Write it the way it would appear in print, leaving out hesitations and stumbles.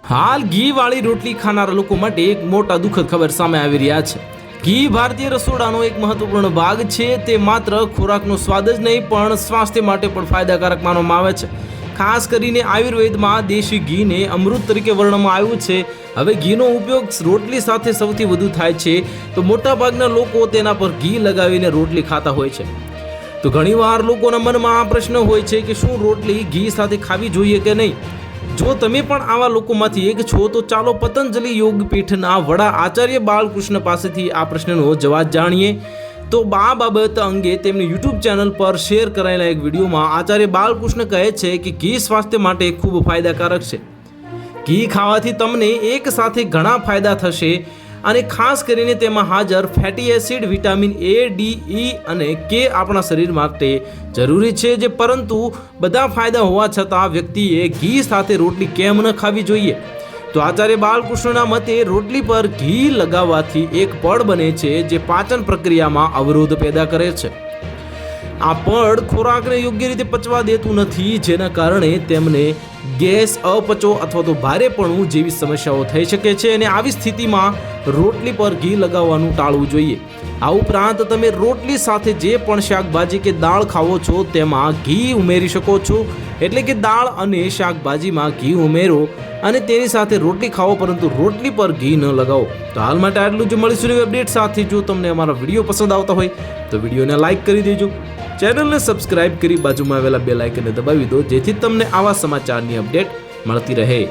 હાલ ઘીવાળી રોટલી ખાનારા લોકો માટે એક મોટા દુઃખદ ખબર સામે આવી રહ્યા છે। ઘી ભારતીય રસોડાનો એક મહત્વપૂર્ણ ભાગ છે। તે માત્ર ખોરાકનો સ્વાદ જ નહીં પણ સ્વાસ્થ્ય માટે પણ ફાયદાકારક માનવામાં આવે છે। ખાસ કરીને આયુર્વેદમાં દેશી ઘીને અમૃત તરીકે વર્ણવવામાં આવ્યું છે। હવે ઘીનો ઉપયોગ રોટલી સાથે સૌથી વધુ થાય છે, તો મોટાભાગના લોકો તેના પર ઘી લગાવીને રોટલી ખાતા હોય છે। તો ઘણીવાર લોકોના મનમાં આ પ્રશ્ન હોય છે કે શું રોટલી ઘી સાથે ખાવી જોઈએ કે નહીં। જો તમે પણ આવા લોકોમાંથી એક છો તો ચાલો પતંજલિ યોગપીઠના વડા આચાર્ય બાલકૃષ્ણ પાસેથી આ પ્રશ્નનો જવાબ જાણીએ। તો આ બાબત અંગે તેમની યુટ્યુબ ચેનલ પર શેર કરાયેલા એક વિડીયોમાં આચાર્ય બાલકૃષ્ણ કહે છે કે ઘી સ્વાસ્થ્ય માટે ખૂબ ફાયદાકારક છે। ઘી ખાવાથી તમને એક સાથે ઘણા ફાયદા થશે અને ખાસ કરીને તેમાં હાજર fatty acid, vitamin A, D, E અને K આપણા શરીર માટે જરૂરી છે, જે પરંતુ બધા ફાયદા હોવા છતાં વ્યક્તિએ ઘી સાથે રોટલી કેમ ન ખાવી જોઈએ। તો આચાર્ય બાલકૃષ્ણના મતે રોટલી પર ઘી લગાવવાથી એક પડ બને છે જે પાચન પ્રક્રિયામાં અવરોધ પેદા કરે છે। આ પડ ખોરાકને યોગ્ય રીતે પચવા દેતું નથી, જેના કારણે તેમને ગેસ, અપચો અથવા તો ભારેપણું જેવી સમસ્યાઓ થઈ શકે છે અને આવી સ્થિતિમાં રોટલી પર ઘી લગાવવાનું ટાળવું જોઈએ। આ ઉપરાંત તમે રોટલી સાથે જે પણ શાકભાજી કે દાળ ખાવો છો તેમાં ઘી ઉમેરી શકો છો, એટલે કે દાળ અને શાકભાજીમાં ઘી ઉમેરો અને તેની સાથે રોટલી ખાઓ, પરંતુ રોટલી પર ઘી ન લગાવો। તો હાલ માટે આટલું જ। મળીશું નવી અપડેટ સાથે। જો તમને અમારા વિડીયો પસંદ આવતા હોય તો વિડીયોને લાઇક કરી દેજો, ચેનલને સબસ્ક્રાઇબ કરી બાજુમાં આવેલા બેલ આઇકનને દબાવી દો, જેથી તમને આવા સમાચારની અપડેટ મળતી રહે।